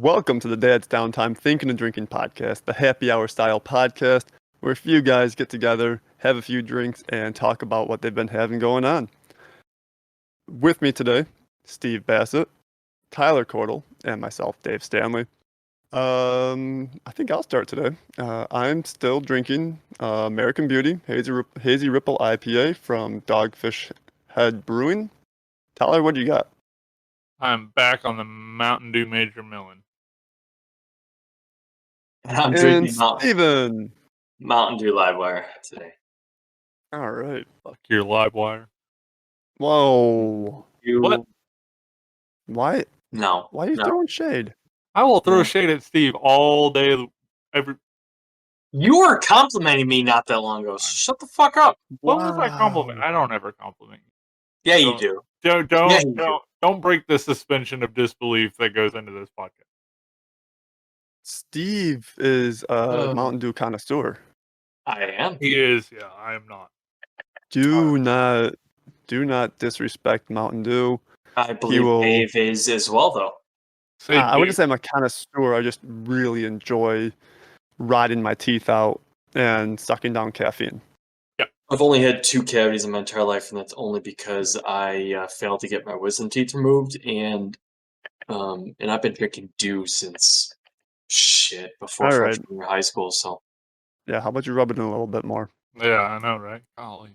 Welcome to the Dad's Downtime Thinking and Drinking podcast, the happy hour style podcast where a few guys get together, have a few drinks, and talk about what they've been having going on. With me today, Steve Bassett, Tyler Cordell, and myself, Dave Stanley. I think I'll start today. I'm still drinking American Beauty Hazy Ripple IPA from Dogfish Head Brewing. Tyler, what do you got? I'm back on the Mountain Dew Major Melon. And I'm drinking Mountain Dew Livewire today. All right. Fuck your Livewire. Whoa. What? Why? No. Why are you throwing shade? I will throw shade at Steve all day. You were complimenting me not that long ago. Shut the fuck up. What was my compliment? I don't ever compliment you. Yeah, you do. Don't break the suspension of disbelief that goes into this podcast. Steve is a Mountain Dew connoisseur. I am. He is. Yeah, I am not. Do not disrespect Mountain Dew. I believe Dave is as well, though. I wouldn't say I'm a connoisseur. I just really enjoy rotting my teeth out and sucking down caffeine. I've only had 2 cavities in my entire life, and that's only because I failed to get my wisdom teeth removed, and I've been drinking Dew since before freshman year of high school. So yeah, how about you rub it in a little bit more? Yeah, I know, right? Golly,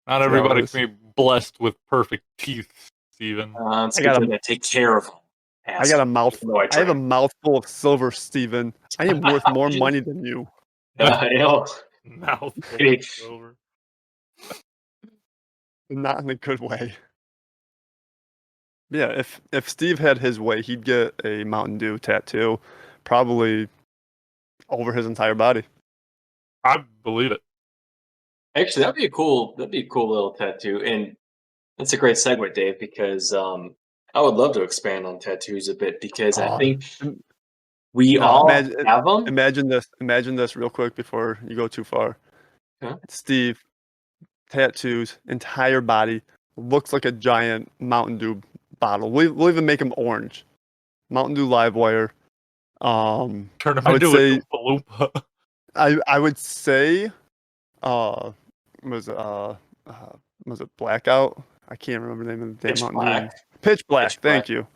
not everybody can be blessed with perfect teeth, Steven. I take care of them. I got a mouthful. I have a mouthful of silver, Steven. I am worth more money than you. Mouthful of silver. Not in a good way. Yeah, if Steve had his way, he'd get a Mountain Dew tattoo, probably over his entire body. I believe it. Actually, that'd be a cool little tattoo, and that's a great segue, Dave, because I would love to expand on tattoos a bit because I think we all have them. Imagine this real quick before you go too far. Huh? Steve, tattoos, entire body, looks like a giant Mountain Dew bottle. We'll even make him orange. Mountain Dew Livewire. Turn him into a Oompa Loompa. I would say, was it Blackout? I can't remember the name of the damn Mountain Dew. Pitch Black. Thank you.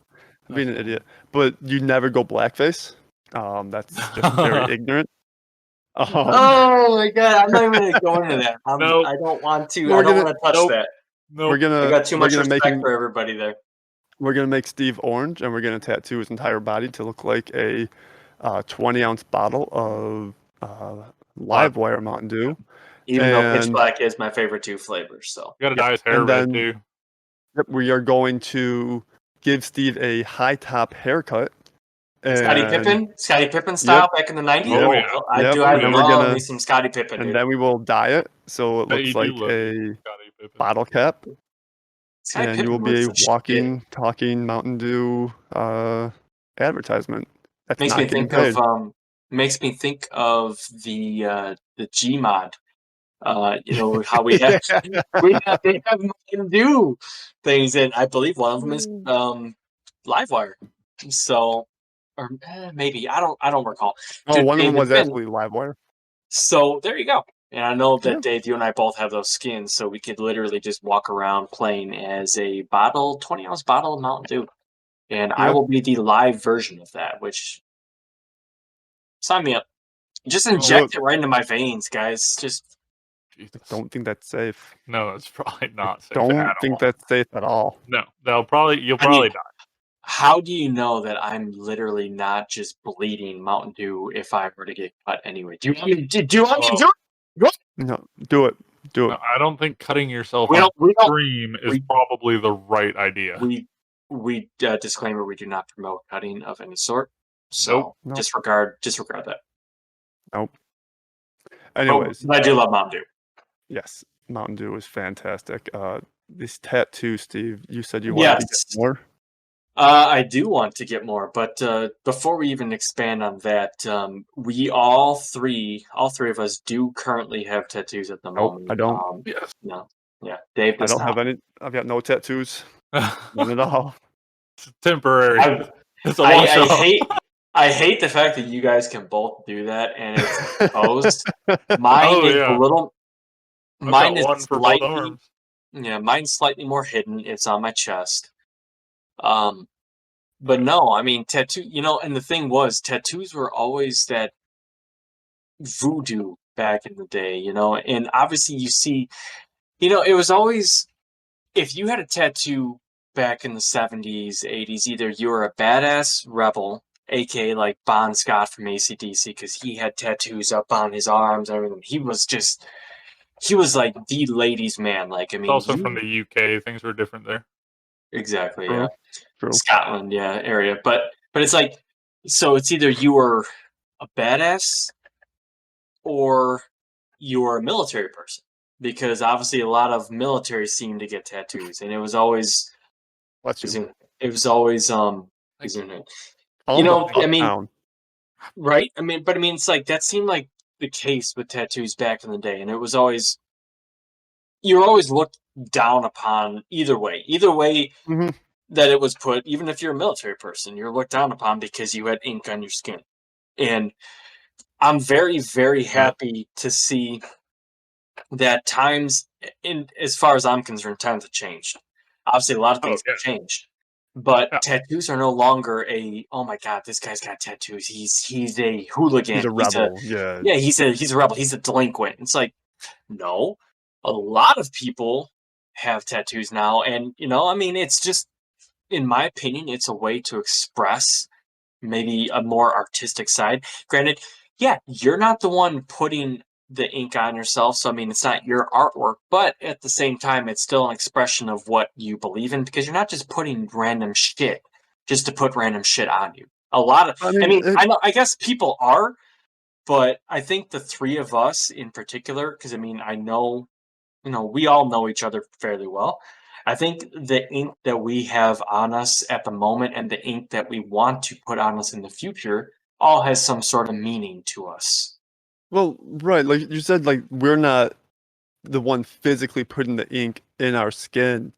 I'm being an idiot. But you never go blackface. That's just very ignorant. Oh my god! I'm not even going to go into that. I don't want to. I don't want to touch that. No, I got too much respect for everybody there. We're gonna make Steve orange, and we're gonna tattoo his entire body to look like a 20-ounce bottle of Livewire Mountain Dew. Even though Pitch Black is my favorite 2 flavors, so you gotta dye his hair red too. Yep, we are going to give Steve a high top haircut. Scottie Pippen style back in the 90s. Oh, yeah. I love me some Scottie Pippen. And then we will dye it so it looks like a bottle cap. And you will be a walking, talking Mountain Dew advertisement. That's makes me think of the Gmod. How we have Mountain Dew things, and I believe one of them is Livewire. So, or maybe I don't recall. One of them was actually Livewire. So there you go. And I know that Dave, you and I both have those skins, so we could literally just walk around playing as a 20-ounce bottle of Mountain Dew, and I will be the live version of that. Which sign me up. Just inject it right into my veins, guys. Just. I don't think that's safe. No, it's probably not safe. Don't think that's safe at all. No, you'll probably die. How do you know that I'm literally not just bleeding Mountain Dew if I were to get cut anyway? Do you want me to do it? No, do it. No, I don't think cutting yourself on stream is probably the right idea. We disclaimer: we do not promote cutting of any sort. So disregard that. Nope. Anyways, I do love Mountain Dew. Yes, Mountain Dew is fantastic. This tattoo, Steve, you said you wanted to get more? I do want to get more, but before we even expand on that, we all three of us do currently have tattoos at the moment. I don't. Yes. No. Yeah, Dave does I don't have any. I've got no tattoos. None at all. It's temporary. It's a wash off. I hate the fact that you guys can both do that and it's exposed. Mine Oh is a yeah, little. I've got Mine is one for both slightly. arms. Yeah, mine's slightly more hidden. It's on my chest. But no, I mean tattoo. And the thing was, tattoos were always that voodoo back in the day. And obviously you see, it was always if you had a tattoo back in the 70s, 80s, either you were a badass rebel, aka like Bon Scott from AC/DC, because he had tattoos up on his arms and everything. He was like the ladies' man. Like, I It's mean, also from the UK. Things were different there. exactly, yeah. True. True. Scotland, yeah, area. But it's like, so it's either you were a badass or you were a military person. Because obviously a lot of military seem to get tattoos. And it was always Bless you. it was always Thank you. I mean, Town. right? I mean, but I mean, it's like that seemed like the case with tattoos back in the day, and it was always you were always looked down upon either way. Either way Hmm. that it was put, even if you're a military person, you're looked down upon because you had ink on your skin. And I'm very, very happy to see that times, in as far as I'm concerned, times have changed. Obviously, a lot of Oh things yeah. have changed, but Yeah. tattoos are no longer a oh my god, this guy's got tattoos. He's a hooligan. He's a rebel. Yeah. Yeah, he's a rebel. He's a delinquent. It's like no, a lot of people have tattoos now, and I mean, it's just in my opinion, it's a way to express maybe a more artistic side. Granted, yeah, you're not the one putting the ink on yourself, so I mean, it's not your artwork, but at the same time, it's still an expression of what you believe in because you're not just putting random shit just to put random shit on you. I I mean, mean, I know, I guess people are, but I think the three of us in particular, because I mean, I know, we all know each other fairly well. I think the ink that we have on us at the moment and the ink that we want to put on us in the future all has some sort of meaning to us. well, right. Like you said, like we're not the one physically putting the ink in our skin.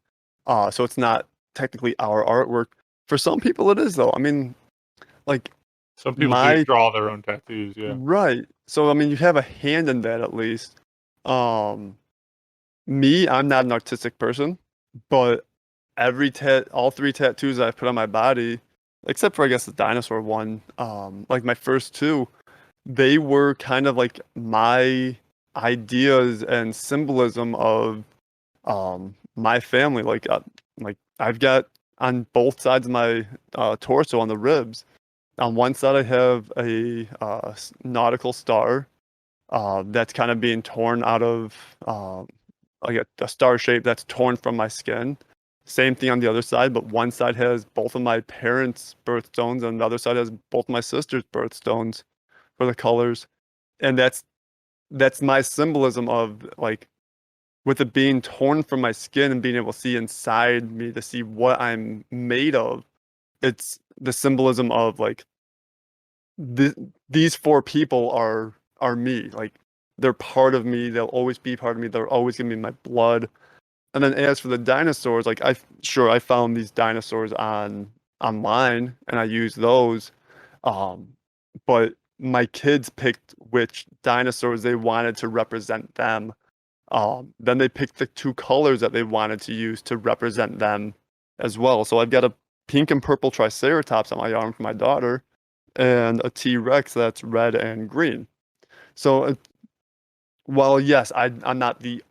So it's not technically our artwork. For some people, it is though. I mean, like Some people do my draw their own tattoos. Yeah. right. So I mean, you have a hand in that at least. Um, Me, I'm not an artistic person, but all three tattoos I've put on my body, except for I guess the dinosaur one, like my first two, they were kind of like my ideas and symbolism of my family. Like I've got on both sides of my torso on the ribs. On one side, I have a nautical star that's kind of being torn out of like a star shape that's torn from my skin. Same thing on the other side, but one side has both of my parents' birthstones, and the other side has both my sister's birthstones for the colors. And that's my symbolism of like with it being torn from my skin and being able to see inside me to see what I'm made of. It's the symbolism of like th- these four people are me. Like they're part of me. They'll always be part of me. They're always gonna be my blood. And then as for the dinosaurs, like I found these dinosaurs online and I used those. Um, but my kids picked which dinosaurs they wanted to represent them. Then they picked the two colors that they wanted to use to represent them as well. So I've got a pink and purple triceratops on my arm for my daughter, and a T-Rex that's red and green. So while yes, I'm not the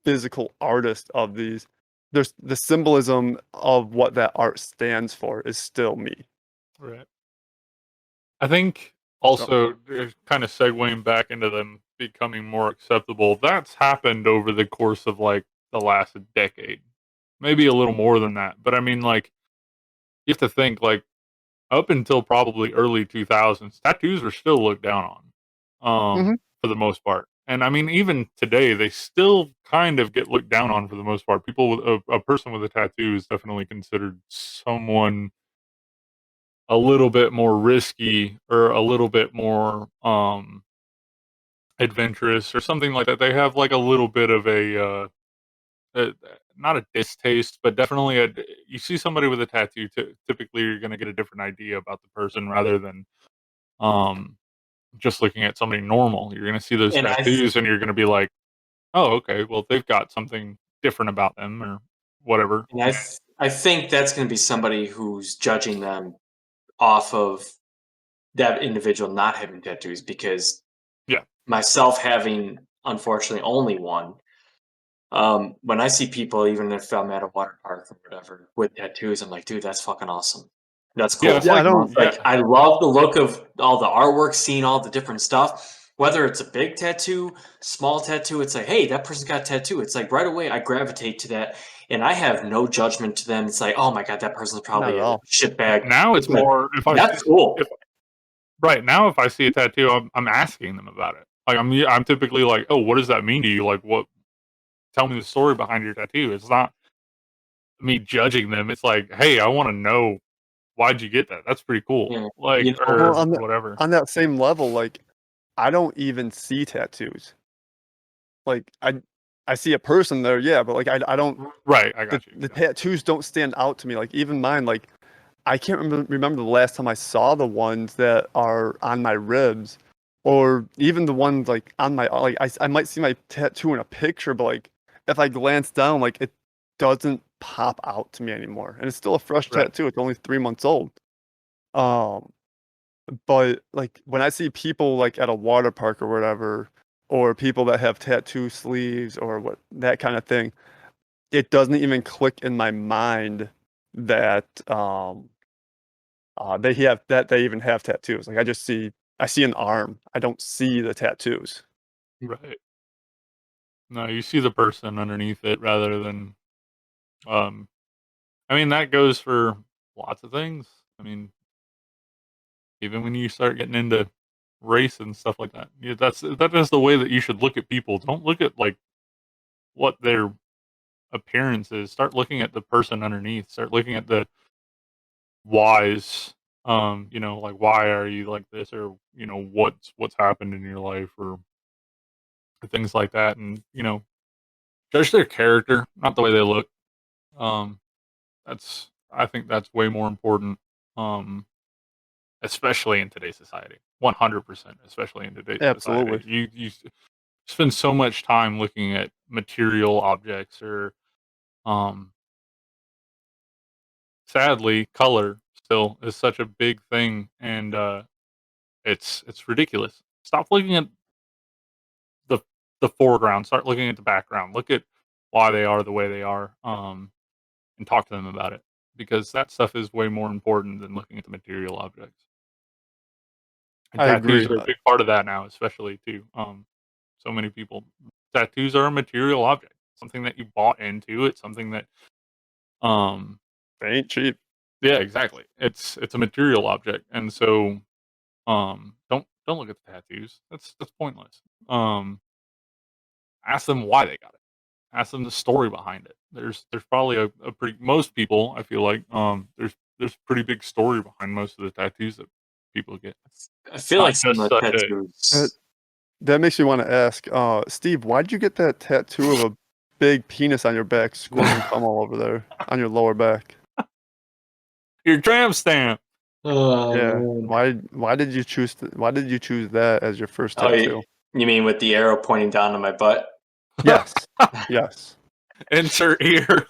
physical artist of these, there's the symbolism of what that art stands for is still me. Right. I think So also kind of segueing back into them becoming more acceptable. That's happened over the course of like the last decade, maybe a little more than that. But I mean, like you have to think like up until probably early 2000s, tattoos were still looked down on, hmm for the most part. And I mean, even today, they still kind of get looked down on for the most part. People with a person with a tattoo is definitely considered someone a little bit more risky or a little bit more adventurous or something like that. They have like a little bit of a not a distaste, but definitely you see somebody with a tattoo, typically you're going to get a different idea about the person rather than just looking at somebody normal. You're going to see those And tattoos and you're going to be like, oh, okay, well, they've got something different about them or whatever. I think that's going to be somebody who's judging them off of that individual not having tattoos, because Yeah. myself having unfortunately only one, when I see people, even if I'm at a water park or whatever, with tattoos, I'm like, dude, that's fucking awesome. That's cool. Yeah, it's Yeah, I like, don't. Like, I love the look of all the artwork, seeing all the different stuff. Whether it's a big tattoo, small tattoo, it's like, hey, that person's got a tattoo. It's like right away I gravitate to that, and I have no judgment to them. It's like, oh my god, that person's Not probably at a all. shitbag. now it's like, more if I that's see, cool. right now if I see a tattoo, I'm asking them about it. Like I'm typically like, oh, what does that mean to you? Like, what? Tell me the story behind your tattoo. It's not me judging them. It's like, hey, I want to know why'd you get that? That's pretty cool. Yeah. Like, You know, or Well, whatever. on that same level, like I don't even see tattoos. Like I see a person there, yeah, but like I don't. Right, I The got you. the tattoos don't stand out to me. Like even mine, like I can't remember the last time I saw the ones that are on my ribs, or even the ones like on my like I might see my tattoo in a picture, but like if I glance down, like it doesn't pop out to me anymore, and it's still a fresh Right. tattoo. It's only 3 months old. Um, but like when I see people like at a water park or whatever, or people that have tattoo sleeves or what that kind of thing, it doesn't even click in my mind that they even have tattoos. Like I see an arm. I don't see the tattoos. Right. No, you see the person underneath it rather than um I mean that goes for lots of things. I mean, even when you start getting into race and stuff like that. Yeah, that is the way that you should look at people. Don't look at like what their appearance is. Start looking at the person underneath. Start looking at the whys. Like why are you like this, or what's happened in your life, or things like that, and judge their character, not the way they look. Um, I think that's way more important. Um, especially in today's society. 100%, especially in today's society. Absolutely. You spend so much time looking at material objects or um sadly color still is such a big thing, and it's ridiculous. Stop looking at the the foreground, start looking at the background. Look at why they are the way they are, and talk to them about it, because that stuff is way more important than looking at the material objects. And I tattoos agree. are a big part of that now, especially too. So many people, tattoos are a material object, something that you bought into. It's something that, um, They ain't cheap. yeah, exactly. It's a material object, and so don't look at the tattoos. That's pointless. Ask them why they got it. Ask them the story behind it. There's probably a pretty most people. I feel like there's pretty big story behind most of the tattoos that people get. I feel Not like some just of the such a That tattoos. that makes me want to ask, Steve, why did you get that tattoo of a big penis on your back, squirting cum all over there on your lower back? your tramp stamp. Oh Yeah. man. Why did you choose that as your first Oh, tattoo? you mean with the arrow pointing down to my butt? Yes. Yes. Insert here.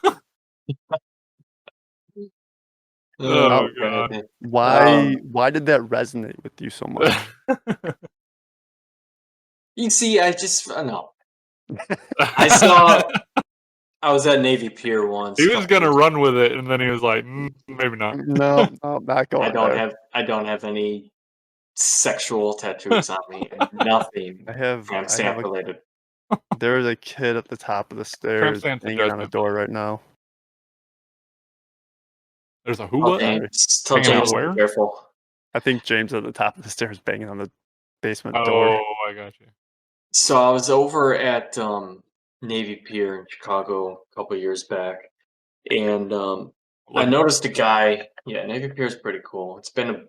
Oh Oh god. god. Why did that resonate with you so much? You see, I just no. I saw. I was at Navy Pier once. He A was couple gonna years. run with it, and then he was like, maybe not. No, no, not going there. I don't have any sexual tattoos on me, and nothing tramp I have stamp related. there is a kid at the top of the Tramp stairs stamp's a banging on a judgment, door buddy. right now. There's a who Tell what? Sorry. Tell Hanging out James to be where? careful. I think James at the top of the stairs banging on the basement door. Oh, I got you. So I was over at Navy Pier in Chicago a couple years back, and I Love it. noticed a guy. Yeah, Navy Pier is pretty cool. It's been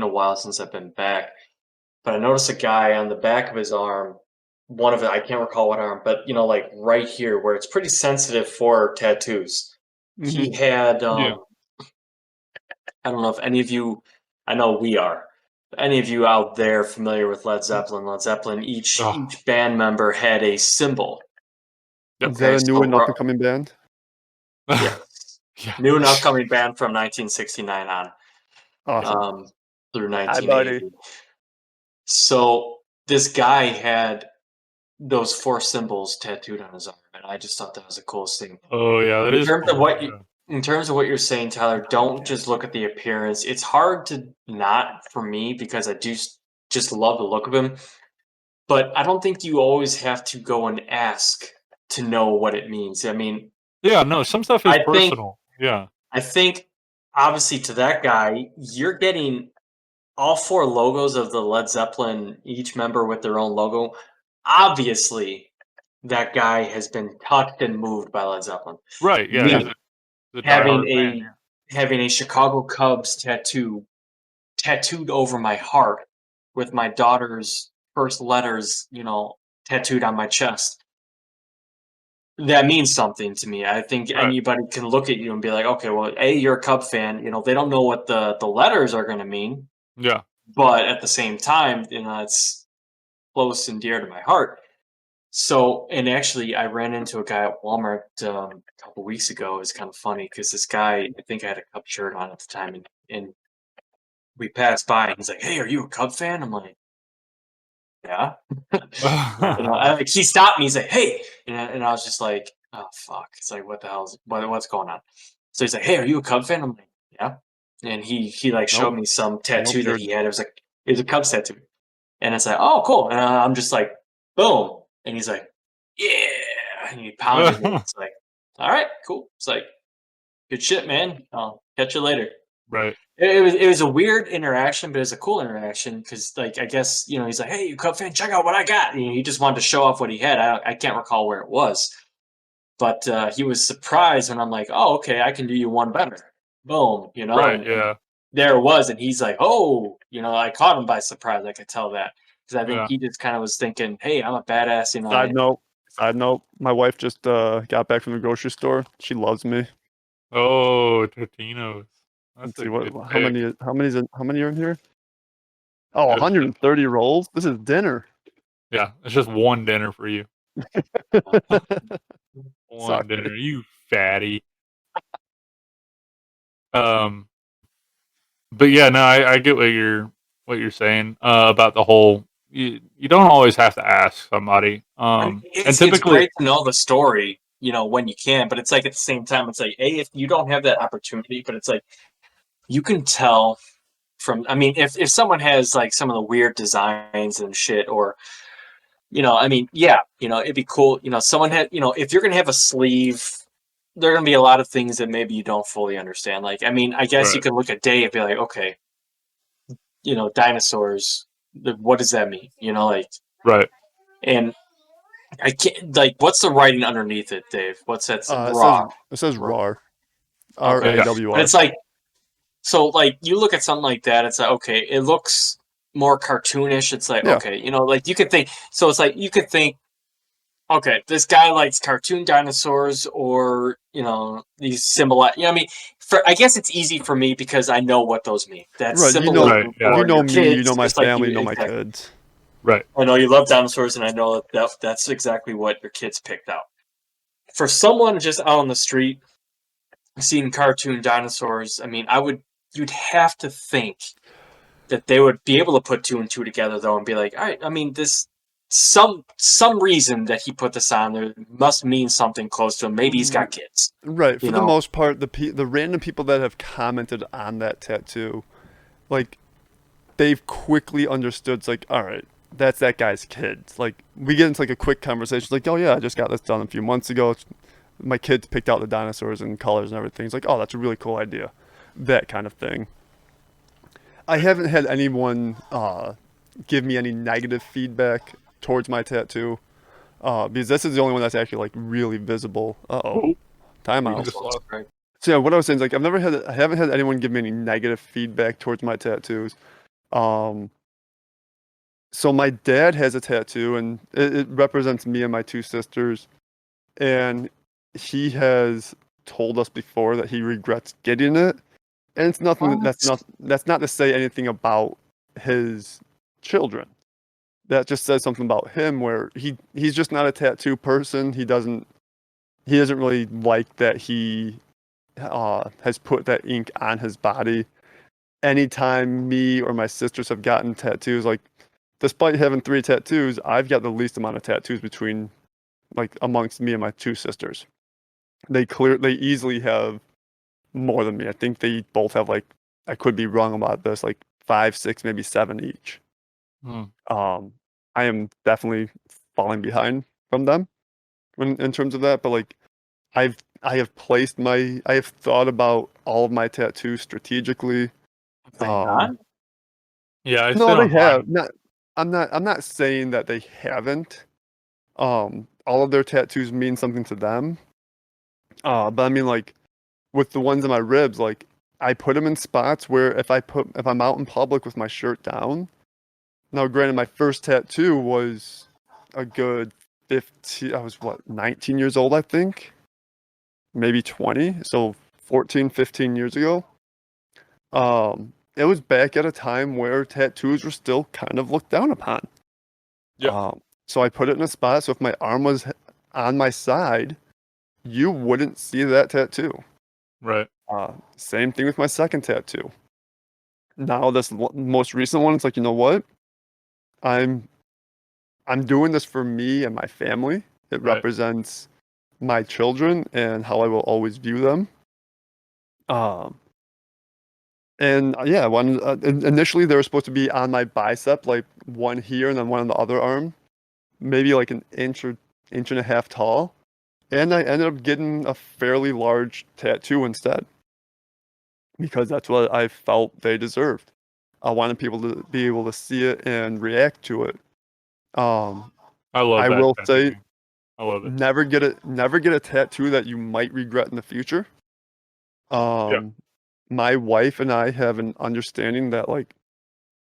a while since I've been back, but I noticed a guy on the back of his arm. one of it, I can't recall what arm, but like right here where it's pretty sensitive for tattoos. He Mhm. had Yeah. I don't know if any of you, I know we are. Any of you out there familiar with Led Zeppelin? Led Zeppelin, each Oh, each band member had a symbol. Yep. Is that Okay, a new so and up-and-coming band? yes, yeah. new and upcoming band from 1969 on Awesome. through Hi, buddy. 1980. So this guy had those four symbols tattooed on his arm, and I just thought that was the coolest thing. Oh yeah, that In is terms of cool. what you, in terms of what you're saying, Tyler, don't just look at the appearance. It's hard to not for me because I do just love the look of him. But I don't think you always have to go and ask to know what it means. I mean, Yeah, no, some stuff is I think personal. Yeah. I think obviously to that guy, you're getting all four logos of the Led Zeppelin, each member with their own logo. Obviously, that guy has been touched and moved by Led Zeppelin. Right. Yeah, Yeah. he's Me a having diehard fan. a having a Chicago Cubs tattooed over my heart with my daughter's first letters, tattooed on my chest. That means something to me. I think Yeah. Right. anybody can look at you and be like, okay, well, A, you're a Cub fan. They don't know what the letters are going to mean, Yeah. but at the same time, it's close and dear to my heart. So, and actually, I ran into a guy at Walmart a couple weeks ago. It's kind of funny because this guy, I think I had a Cub shirt on at the time, and we passed by, and he's like, "Hey, are you a Cub fan?" I'm like, "Yeah." He stopped me. He's like, "Hey," and I was just like, "Oh fuck!" It's like, "What the hell's what's going on?" So he's like, "Hey, are you a Cub fan?" I'm like, "Yeah," and he like showed Nope. me some Nope. tattoo that he had. It was a Cubs tattoo, and it's like, "Oh, cool," and I'm just like, "Boom," and he's like, "Yeah," and he pounded me. It's like, "All right, cool." It's like, "Good shit, man. I'll catch you later." right. It was a weird interaction, but it was a cool interaction because, like, I guess he's like, "Hey, you Cub fan, check out what I got." He just wanted to show off what he had. I can't recall where it was, but he was surprised when I'm like, "Oh, okay, I can do you one better." Boom, Right. and Yeah. there it was, and he's like, "Oh," I caught him by surprise. I could tell that because I think Yeah. he just kind of was thinking, "Hey, I'm a badass," Side note. Side note. My wife just got back from the grocery store. She loves me. Oh, Totino's. That's Let's a see good how pick. many are in here? Oh, Good. 130 rolls. This is dinner. Yeah, it's just one dinner for you. Sorry. One dinner, you fatty. Um, but yeah, no, I get what you're saying about the whole. You don't always have to ask somebody. I mean, And it's typically, great to know the story, when you can, but it's like at the same time, it's like, if you don't have that opportunity, but it's like you can tell from, I mean, if someone has like some of the weird designs and shit, or I mean, yeah, it'd be cool. Someone had, if you're gonna have a sleeve, there are gonna be a lot of things that maybe you don't fully understand. Like, I mean, I guess you right, can look at Dave and be like, okay, dinosaurs. What does that mean? Like, right. and I can't like, what's the writing underneath it, Dave? What's that? It says Raw. RAR. Okay, Yeah, but RAWR. it's like, so like you look at something like that, it's like, okay, it looks more cartoonish. It's like, Yeah. okay, like you could think. So it's like you could think, okay, this guy likes cartoon dinosaurs, or these symbol. I mean, I guess it's easy for me because I know what those mean. That's Right. right. symbolism Yeah, You for know your me, you know kids, my just like family, you. you know my Exactly. kids. right. I know you love dinosaurs, and I know that's exactly what your kids picked out. For someone just out on the street seeing cartoon dinosaurs, I mean, you'd have to think that they would be able to put two and two together though, and be like, all right, I mean, this some reason that he put this on there must mean something close to him. Maybe he's got kids, Right. you For the know. most part, the random people that have commented on that tattoo, like they've quickly understood. It's like, all right, that's that guy's kids. Like we get into like a quick conversation. It's like, oh yeah, I just got this done a few months ago. My kids picked out the dinosaurs and colors and everything. It's like, oh, that's a really cool idea. That kind of thing. I haven't had anyone give me any negative feedback towards my tattoo because this is the only one that's actually like really visible. Uh-oh. Oh, we Timeout. just lost. Right. So yeah, what I was saying is like I haven't had anyone give me any negative feedback towards my tattoos. Um, So my dad has a tattoo, and it represents me and my two sisters. And he has told us before that he regrets getting it. And it's nothing that's not to say anything about his children. That just says something about him where he's just not a tattoo person. He doesn't really like that he has put that ink on his body. Anytime me or my sisters have gotten tattoos, like despite having 3 tattoos, I've got the least amount of tattoos between like amongst me and my two sisters. They easily have more than me. I think they both have like, I could be wrong about this, like 5, 6, maybe 7 each. Hmm. I am definitely falling behind from them in terms of that, but like I have thought about all of my tattoos strategically. They not? Yeah, I sit No, they on have. mine. I'm not saying that they haven't. All of their tattoos mean something to them. But I mean like with the ones in my ribs, like I put them in spots where if I'm out in public with my shirt down. Now, granted, my first tattoo was a good 15. I was what, 19 years old, I think, maybe 20. So 14, 15 years ago. It was back at a time where tattoos were still kind of looked down upon. Yeah. So I put it in a spot. So if my arm was on my side, you wouldn't see that tattoo. Right. Same thing with my second tattoo. Now this most recent one, it's like, you know what? I'm I'm doing this for me and my family. It Right. represents my children and how I will always view them. Um, and yeah, initially they were supposed to be on my bicep, like one here and then one on the other arm, maybe like an inch and a half tall. And I ended up getting a fairly large tattoo instead because that's what I felt they deserved. I wanted people to be able to see it and react to it. Um, I love I that will tattoo say game. I love it. never get a tattoo that you might regret in the future. Yeah. My wife and I have an understanding that like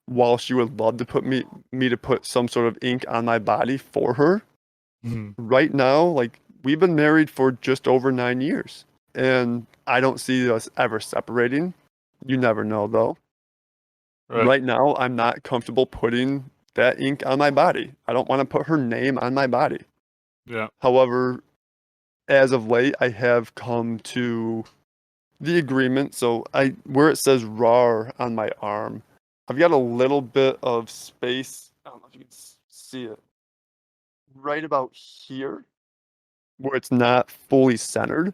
while she would love to put me to put some sort of ink on my body for her, Mhm. right now, like we've been married for just over 9 years, and I don't see us ever separating. You never know though. Right. Right now, I'm not comfortable putting that ink on my body. I don't want to put her name on my body. Yeah. However, as of late, I have come to the agreement. So where it says RAR on my arm, I've got a little bit of space. I don't know if you can see it right about here where it's not fully centered.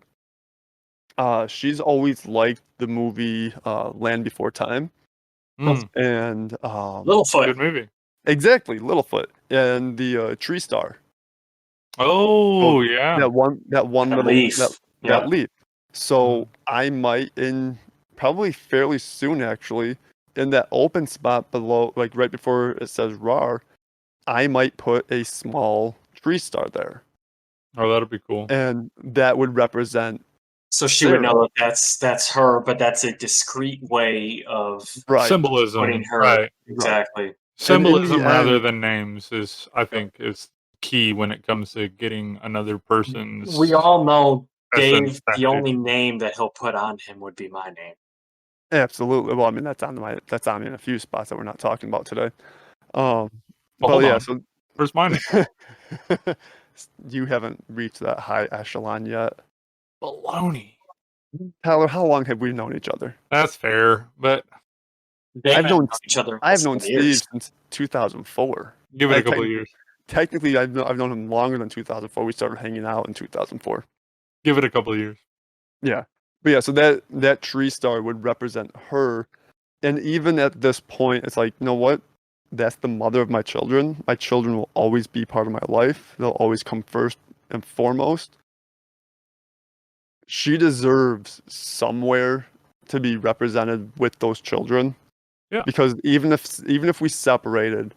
She's always liked the movie Land Before Time, Mm. and Littlefoot. Good movie. exactly Littlefoot and the tree star. So Oh yeah. that one That little leaf. that Yep. leaf. So Mhm. I might in probably fairly soon actually in that open spot below, like right before it says RAR, I might put a small tree star there, Oh, that'd be cool. and that would represent So she would Sarah. know that that's her, but that's a discreet way of Right, putting Symbolism. her Right. right. exactly. And in the Symbolism rather end, than names is, I think, is key when it comes to getting another We person's all know essence Dave. The tattooed. only name that he'll put on him would be my name. absolutely. Well, I mean that's on me in a few spots that we're not talking about today. Um, Well, but hold yeah, on. so Where's my name? you haven't reached that high echelon yet. Baloney. Tyler, how long have we known each other? That's fair, but Dave I've and I known know each other I've almost known 7 years. Steve since 2004. give it I a couple of technically years. technically I've known him longer than 2004. We started hanging out in 2004. Give it a couple of years. Yeah. But yeah, so that tree star would represent her. And even at this point, it's like, you know what? That's the mother of my children. My children will always be part of my life. They'll always come first and foremost. She deserves somewhere to be represented with those children Yeah. because even if we separated,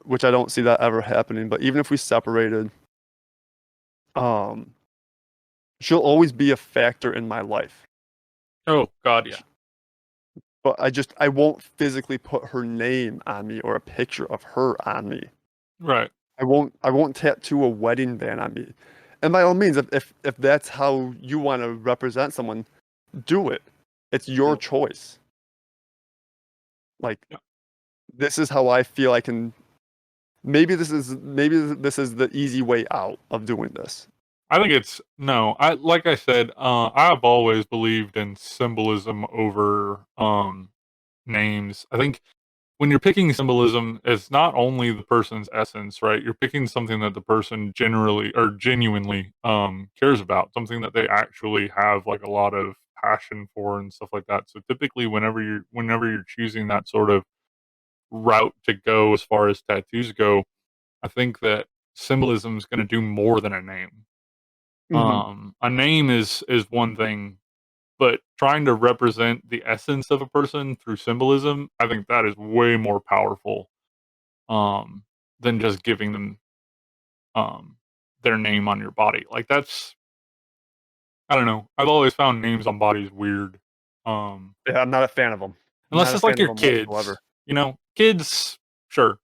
which I don't see that ever happening, but even if we separated, um, she'll always be a factor in my life. Oh God, yeah. but I won't physically put her name on me or a picture of her on me. Right. I won't tattoo a wedding band on me. And by all means, if that's how you want to represent someone, do it. It's your choice. Like, Yeah. this is how I feel I can. Maybe this is the easy way out of doing this. I think it's no. Like I said, I've always believed in symbolism over names. I think when you're picking symbolism, it's not only the person's essence, right? You're picking something that the person generally or genuinely cares about, something that they actually have like a lot of passion for and stuff like that. So typically whenever you're choosing that sort of route to go as far as tattoos go, I think that symbolism is going to do more than a name. A name is one thing, but trying to represent the essence of a person through symbolism, I think that is way more powerful than just giving them their name on your body. Like that's I don't know. I've always found names on bodies weird. Yeah, I'm not a fan of them. Unless Not a it's like fan of your them kids. whatsoever. You know, kids, sure.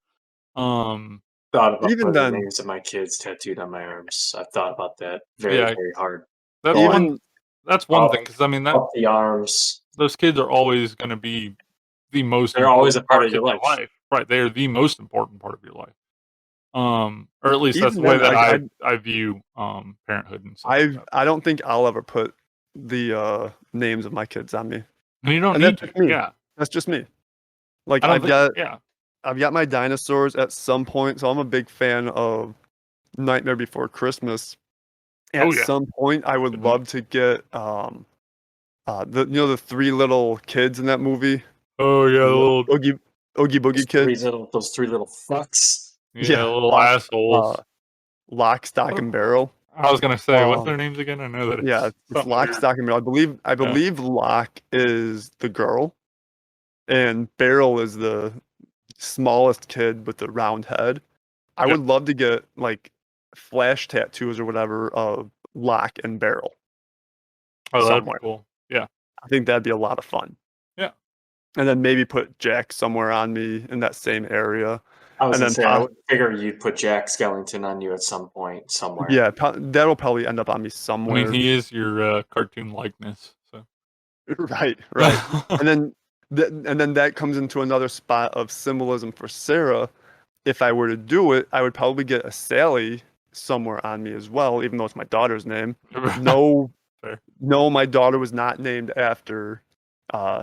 Um Thought about Even putting the then, names of my kids tattooed on my arms. I've thought about that very, yeah, very hard. that's Going even one thing cuz I mean that up the arms. those kids are always going to be the most They're always a important part of parts your of your life. life. Right, they are the most important part of your life. Or at least that's even the way then, that I view parenthood and stuff like that. I don't think I'll ever put the names of my kids on me, And you don't and need that's to. just me. Yeah. That's just me. Like I don't think yeah. I've got my dinosaurs at some point, so I'm a big fan of Nightmare Before Christmas. Oh At yeah. some point, I would Good movie. love to get the three little kids in that movie, Oh yeah, the little Oogie Boogie kids. Those three little fucks. yeah, Yeah, little assholes. Lock, Stock, and Barrel. I was gonna say, what's Um, their names again? I know that yeah, it's it's something Lock, weird. Stock, and Barrel. I Yeah. believe Lock is the girl, and Barrel is the smallest kid with the round head. I Yeah. would love to get like flash tattoos or whatever of Lock and Barrel Oh, that'd be somewhere. cool. Yeah. I think that'd be a lot of fun. Yeah. And then maybe put Jack somewhere on me in that same area. I was And gonna then say I would figure you'd put Jack Skellington on you at some point somewhere. yeah, that'll probably end up on me I somewhere. mean, he is your cartoon likeness, so. Right. And then that comes into another spot of symbolism for Sarah. If I were to do it, I would probably get a Sally somewhere on me as well, even though it's my daughter's name. No, Fair. no, my daughter was not named after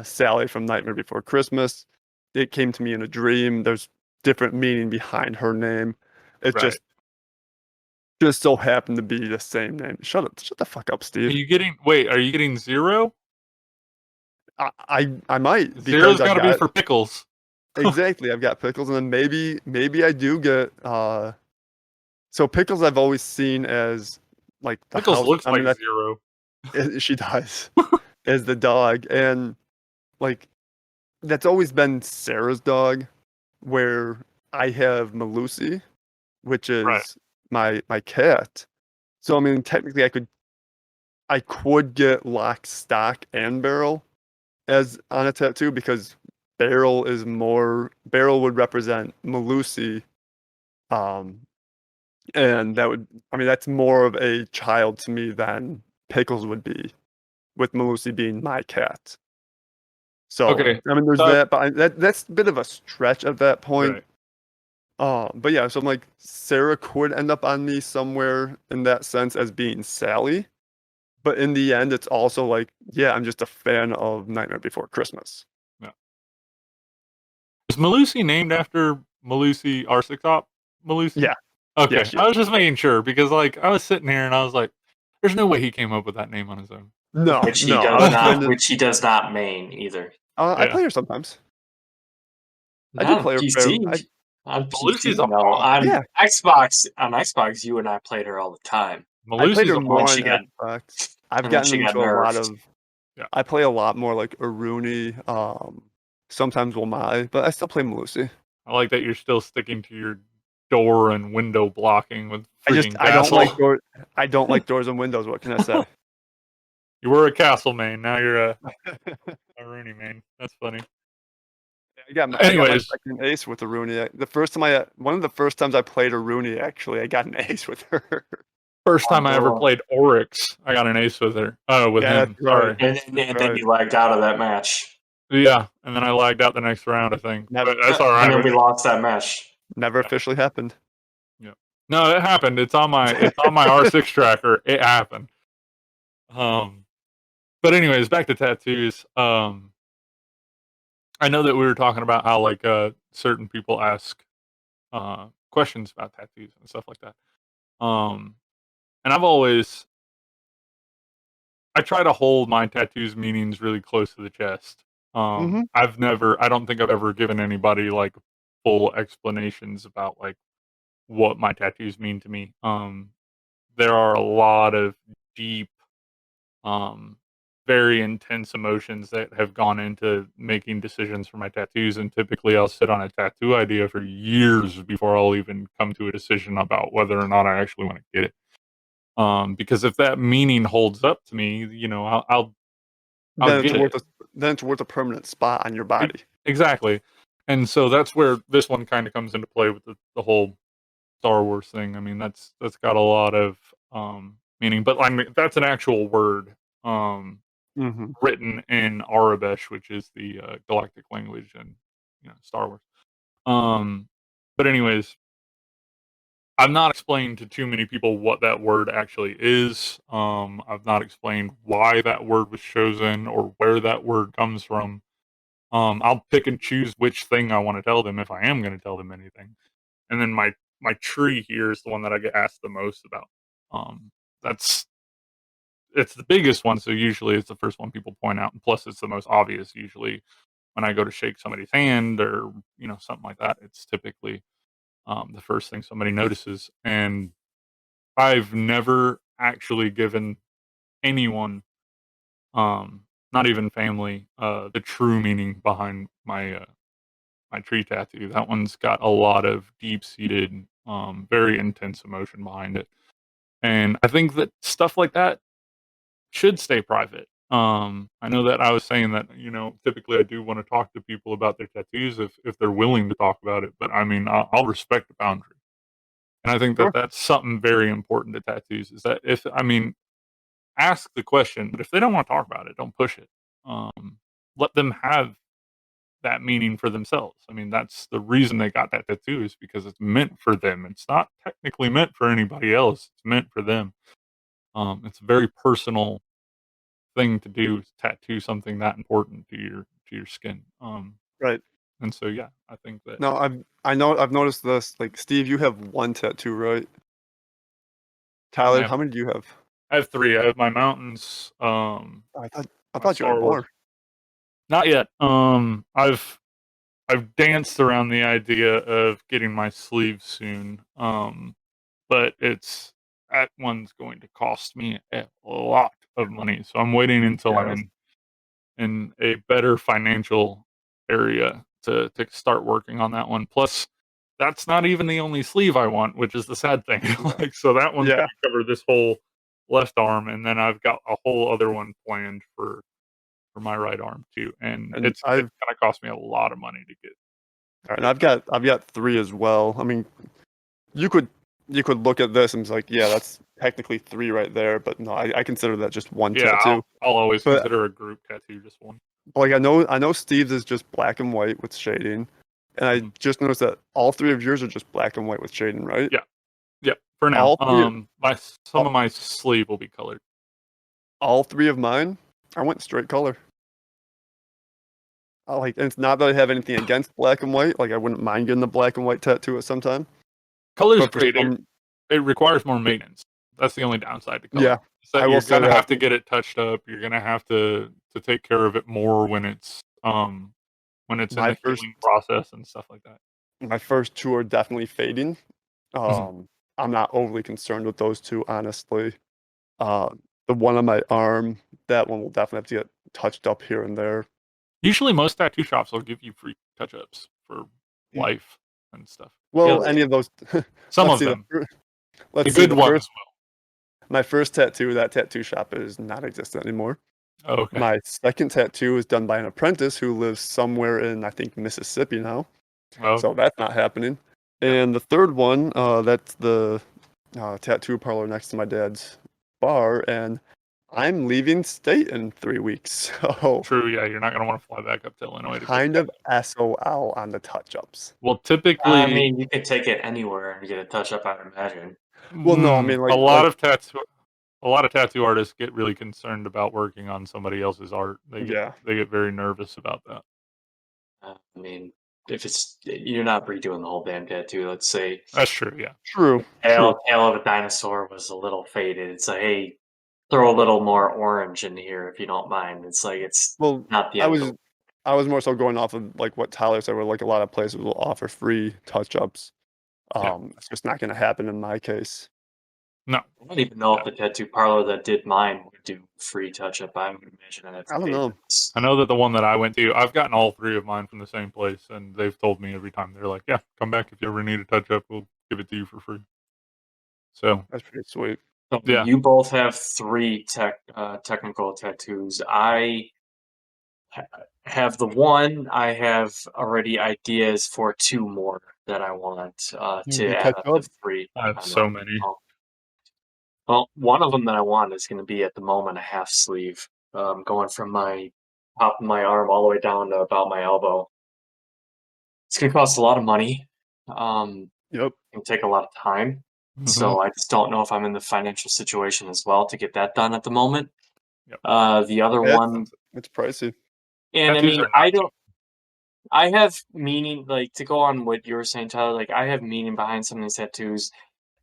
Sally from Nightmare Before Christmas. It came to me in a dream. There's different meaning behind her name. It Right. just so happened to be the same name. Shut the fuck up, Are Steve. you getting Zero? I might Zero's because I've gotta be got for pickles. exactly. I've got Pickles, and then maybe I do get so Pickles I've always seen as like the Pickles house. looks I mean like Zero. she does as the dog, and like that's always been Sarah's dog, where I have Malusi, which Right. is my cat. So I mean technically I could get Lock, Stock, and Barrel as on a tattoo because Barrel would represent Malusi. Um, and that's more of a child to me than Pickles would be, with Malusi being my cat. So, Okay. I mean, there's That that, but that's a bit of a stretch at that point. right. But yeah, so I'm like, Sarah could end up on me somewhere in that sense as being Sally. But in the end, it's also like, yeah, I'm just a fan of Nightmare Before Christmas. Yeah. Is Malusi named after Malusi Arsicop? Malusi? Yeah. Okay. Yes, I yes. was just making sure because like I was sitting here and I was like, there's no way he came up with that name on his own. No, Which he no. I does was not. trying to. Which he does not main either. I Yeah. play her sometimes. I do Not on play her. PC. On Malusi's PC, a no. bomb. On Yeah. Xbox, you and I played her all the time. I played Malusi's her a more bomb. she on got- Xbox. I've and then gotten she got into a lot nerfed. of. Yeah. I play a lot more like Aruni. Sometimes Wamai, but I still play Malusi. I like that you're still sticking to your door and window blocking with freaking I don't Vassal. like door. I don't like doors and windows. What can I say? You were a Castle main. Now you're a Rooney main. That's funny. I got my Anyways. second ace with a Rooney. One of the first times I played a Rooney, actually, I got an ace with her. First time I ever played Oryx, I got an ace with her. With him. That's right. Sorry. And then you lagged out of that match. Yeah, and then I lagged out the next round, I think. Never- But that's all right. And then we lost that match. Never officially happened. Yeah. No, it happened. It's on my R6 tracker. It happened. But anyways, back to tattoos. I know that we were talking about how like certain people ask questions about tattoos and stuff like that. And I try to hold my tattoos meanings really close to the chest. I don't think I've ever given anybody like full explanations about like what my tattoos mean to me. There are a lot of deep, very intense emotions that have gone into making decisions for my tattoos, and typically I'll sit on a tattoo idea for years before I'll even come to a decision about whether or not I actually want to get it. Because if that meaning holds up to me, you know, I'll get it. Then it's worth a permanent spot on your body. Exactly. And so that's where this one kind of comes into play with the whole Star Wars thing. I mean, that's got a lot of meaning, but I mean, that's an actual word written in Arabesh, which is the galactic language in Star Wars. But anyways, I've not explained to too many people what that word actually is. I've not explained why that word was chosen or where that word comes from. I'll pick and choose which thing I want to tell them if I am going to tell them anything. And then my tree here is the one that I get asked the most about. It's the biggest one, so usually it's the first one people point out, and plus it's the most obvious. Usually, when I go to shake somebody's hand or something like that, it's typically the first thing somebody notices. And I've never actually given anyone, not even family, the true meaning behind my tree tattoo. That one's got a lot of deep-seated, very intense emotion behind it. And I think that stuff like that should stay private. I know that I was saying that, typically I do want to talk to people about their tattoos if they're willing to talk about it, but I mean, I'll respect the boundary. And I think that that's something very important to tattoos is that ask the question, but if they don't want to talk about it, don't push it. Let them have that meaning for themselves. I mean, that's the reason they got that tattoo is because it's meant for them. It's not technically meant for anybody else. It's meant for them. It's a very personal thing to do, to tattoo something that important to your skin. Right. And so yeah, I think that. No, I've noticed this. Like Steve, you have one tattoo, right? Tyler, how many do you have? I have 3. I have my mountains. I thought you had more. Not yet. I've danced around the idea of getting my sleeves soon. But that one's going to cost me a lot of money. So I'm waiting until I'm in a better financial area to start working on that one. Plus, that's not even the only sleeve I want, which is the sad thing. So that one's going to cover this whole left arm, and then I've got a whole other one planned for my right arm too. And it's going to cost me a lot of money to get. And I've got 3 as well. I mean, you could look at this and be like, yeah, that's technically 3 right there, but no, I consider that just one tattoo. I'll always consider a group tattoo just one. Like I know Steve's is just black and white with shading, and I just noticed that all 3 of yours are just black and white with shading, right? Yeah. For now, some of my sleeve will be colored. All 3 of mine, I went straight color. And it's not that I have anything against black and white. Like I wouldn't mind getting the black and white tattoo at some time. Color's great. It requires more maintenance. That's the only downside to color. Yeah, you're gonna have to get it touched up. You're gonna have to take care of it more when it's in the healing process and stuff like that. My first 2 are definitely fading. I'm not overly concerned with those 2, honestly. The one on my arm, that one will definitely have to get touched up here and there. Usually, most tattoo shops will give you free touch-ups for life and stuff. Well, any of those. Some of them. Let's see. The good ones will. My first tattoo, that tattoo shop is not existent anymore. Oh, okay. My second tattoo is done by an apprentice who lives somewhere in, I think, Mississippi now. Oh, So that's not happening. Yeah. And the third one, that's the tattoo parlor next to my dad's bar, and I'm leaving state in 3 weeks. So true. Yeah, you're not gonna want to fly back up to Illinois to kind get of SOL on the touch-ups. Well, typically, I mean, you could take it anywhere and get a touch up, I would imagine. Well, no, I mean, a like lot of tattoo artists get really concerned about working on somebody else's art. They get very nervous about that. I mean, if you're not redoing the whole damn tattoo, let's say That's true. Yeah. True. tail of a dinosaur was a little faded. It's like, hey, throw a little more orange in here if you don't mind. It's like it's Well, not the I end. was more so going off of like what Tyler said, where like a lot of places will offer free touch-ups. It's just not going to happen in my case. No. I don't even know if the tattoo parlor that did mine would do free touch up. I would imagine that's I don't know. I know that the one that I went to, I've gotten all three of mine from the same place, and they've told me every time, they're like, "Yeah, come back if you ever need a touch up. We'll give it to you for free." So That's pretty sweet. So Yeah. you both have 3 technical tattoos. I have the one. I have already ideas for 2 more that I want to add up to 3. I have so many. Well, one of them that I want is going to be at the moment a half sleeve, going from my top of my arm all the way down to about my elbow. It's going to cost a lot of money. Yep. It'll take a lot of time. So I just don't know if I'm in the financial situation as well to get that done at the moment. Yep. The other one, it's pricey. and Tattoos I mean, I have meaning, like, to go on what you were saying, Tyler, like, I have meaning behind some of these tattoos.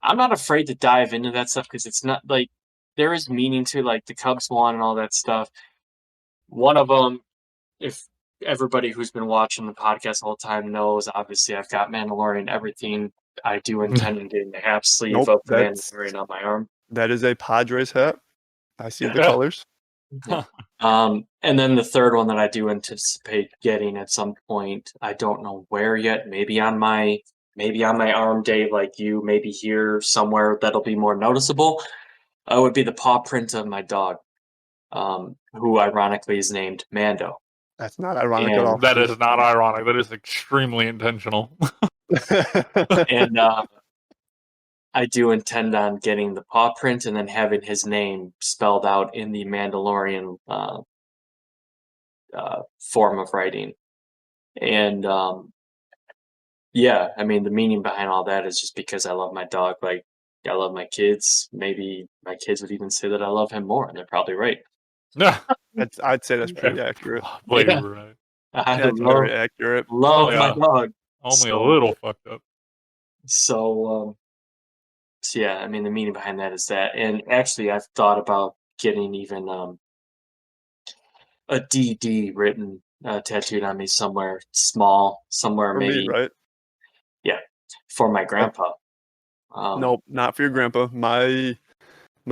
I'm not afraid to dive into that stuff because it's not, like, there is meaning to, like, the Cubs one and all that stuff. One of them, if everybody who's been watching the podcast the whole time knows, obviously I've got Mandalorian everything. I do intend on getting the half sleeve of the Mandalorian on my arm. That is a Padres hat. I see the colors. Yeah. And then the third one that I do anticipate getting at some point, I don't know where yet. Maybe on my arm, Dave, like you, maybe here somewhere that'll be more noticeable. Would be the paw print of my dog, who ironically is named Mando. That's not ironic at all. That is not ironic. That is extremely intentional. And I do intend on getting the paw print and then having his name spelled out in the Mandalorian form of writing. And yeah, I mean, the meaning behind all that is just because I love my dog. Like, I love my kids. Maybe my kids would even say that I love him more, and they're probably right. I'd say that's pretty accurate. Yeah. Right. That's very accurate. Love my dog. Only a little fucked up. So yeah, I mean, the meaning behind that is that. And actually, I've thought about getting even a DD written tattooed on me somewhere small, somewhere For maybe. me, right? Yeah, for my grandpa. Nope, not for your grandpa. My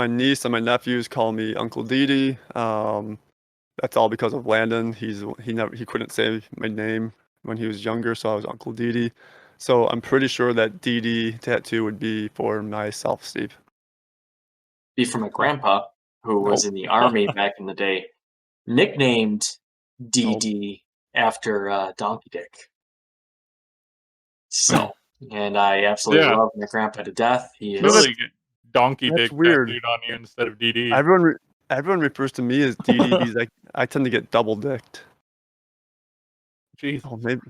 niece and my nephews call me Uncle Didi. That's all because of Landon. He couldn't say my name when he was younger, so I was Uncle Didi. So I'm pretty sure that Didi tattoo would be for myself, Steve. Be for my grandpa, who was in the army back in the day, nicknamed DD after Donkey Dick. So, and I absolutely love my grandpa to death. He is really good. Donkey Dick weird. tattooed on you instead of DD. Everyone refers to me as DD because I tend to get double dicked. Jeez. Oh, maybe.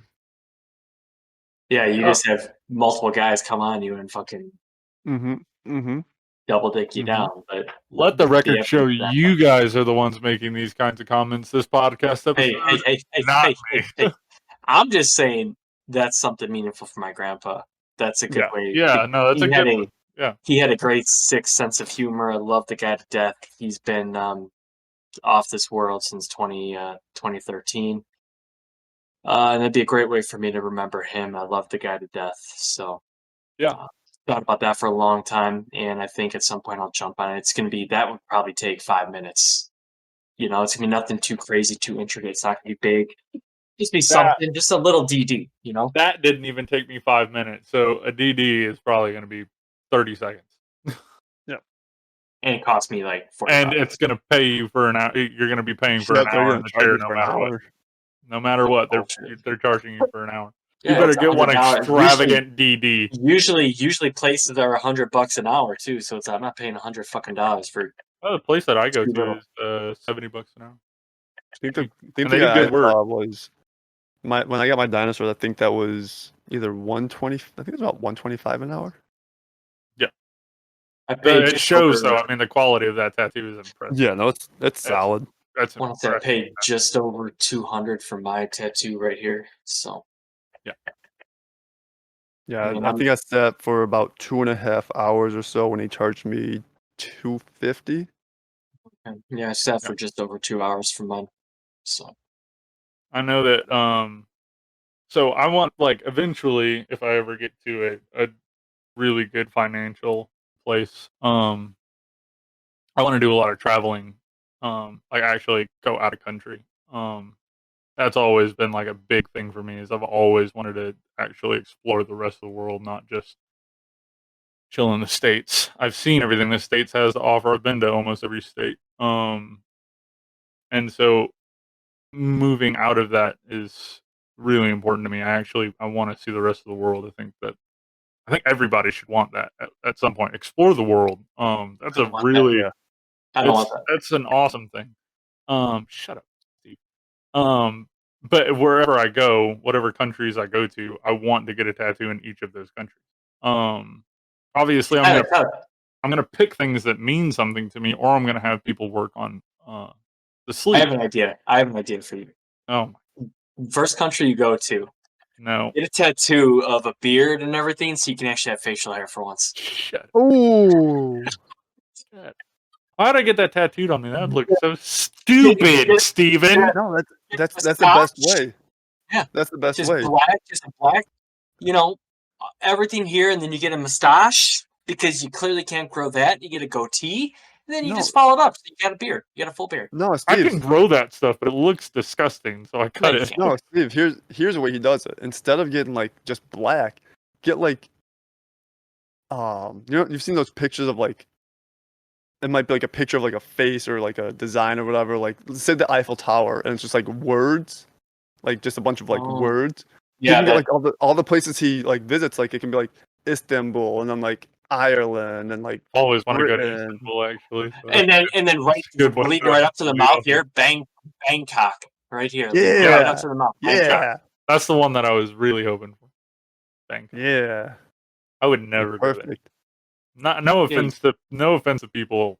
Yeah, you just have multiple guys come on you and fucking double dick you down. But let the record show you guys are the ones making these kinds of comments this podcast episode. Hey. I'm just saying that's something meaningful for my grandpa. That's a good way. Yeah, no, that's a good one. Yeah. He had a great sixth sense of humor. I love the guy to death. He's been off this world since 2013. And it'd be a great way for me to remember him. I love the guy to death. So yeah, thought about that for a long time, and I think at some point I'll jump on it. It's going to be, that would probably take 5 minutes. You know, it's going to be nothing too crazy, too intricate. It's not going to be big. Just be something, just a little DD, you know? That didn't even take me 5 minutes. So a DD is probably going to be 30 seconds. Yeah. And it cost me like $40. And it's gonna pay you for an hour. You're gonna be paying for Yeah, an they're hour gonna in the charge chair, you no for an matter what. hour. No matter what, Bullshit. they're charging you for an hour. Yeah, You better it's get one $100. extravagant DD. Usually places are $100 an hour too, so it's I'm not paying $100 fucking dollars for. Oh, the place that I go Too to little. is $70 an hour. I think And the they do guy I good work. saw was when I got my dinosaurs. I think that was either 120. I think it was about 125 an hour. I paid It just shows over, though. I mean, the quality of that tattoo is impressive. Yeah, no, it's solid. That's I want to say I impressive. paid just over $200 for my tattoo right here. So Yeah, I mean, I think I sat for about 2.5 hours or so when he charged me $250. yeah, I sat for just over 2 hours for mine. So I know that. So I want like eventually, if I ever get to a really good financial place, I want to do a lot of traveling. Like actually go out of country. That's always been like a big thing for me. Is I've always wanted to actually explore the rest of the world, not just chill in the states. I've seen everything the states has to offer. I've been to almost every state. And so moving out of that is really important to me. I want to see the rest of the world. I think everybody should want that at some point. Explore the world. That's I a don't want that. really Yeah. I don't want that. that's an awesome thing. Shut up, Steve. But wherever I go, whatever countries I go to, I want to get a tattoo in each of those countries. Obviously, I'm gonna pick things that mean something to me, or I'm gonna have people work on the I sleeve. have an idea. I have an idea for you. Oh First country you go to, no! get a tattoo of a beard and everything, so you can actually have facial hair for once. Shut Ooh. up. Why'd I get that tattooed on me? That would look so stupid, Steven. No, that's the Mustache? best way. Yeah. That's the best Just way. black. You know, everything here, and then you get a mustache because you clearly can't grow that. You get a goatee, and then you No. just follow it up. So you got a beard. You got a full beard. No, I can Steve. grow that stuff, but it looks disgusting, so I cut you it. can't. No, Steve. Here's the way he does it. Instead of getting like just black, get like you've seen those pictures of like it might be like a picture of like a face or like a design or whatever. Like say the Eiffel Tower, and it's just like words, like just a bunch of like Oh. words. Yeah, You can get like all the places he like visits. Like it can be like Istanbul, and then like Ireland, and like Always want to go to Britain. Istanbul, actually. So and then right, good one. leading right up to the mouth here, Bangkok, right here, leading right up to the mouth. Bangkok. Yeah, That's the one that I was really hoping for. Bangkok. yeah. I would never go there. Perfect. No offense to people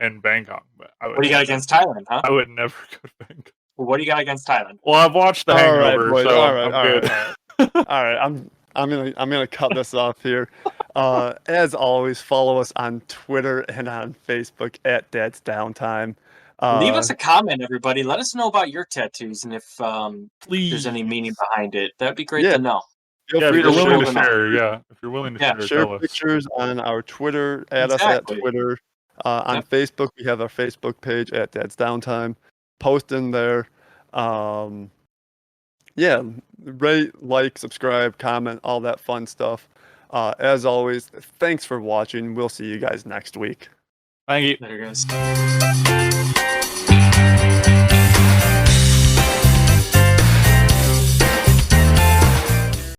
in Bangkok, but What do you got against Thailand, huh? I would never go to Bangkok. What do you got against Thailand? Well, I've watched The Hangover, boys, so all right, I'm good. All right, I'm gonna cut this off here. As always, follow us on Twitter and on Facebook at Dad's Downtime. Leave us a comment, everybody. Let us know about your tattoos and if Please. there's any meaning behind it. That'd be great Yeah. to know. Feel If free you're to willing to them out. share, if you're willing to share tell us. pictures on our Twitter. Add us Exactly. at Twitter. On Facebook, we have our Facebook page at Dad's Downtime. Post in there. Yeah, rate, like, subscribe, comment, all that fun stuff. As always, thanks for watching. We'll see you guys next week. Thank you. Later, guys.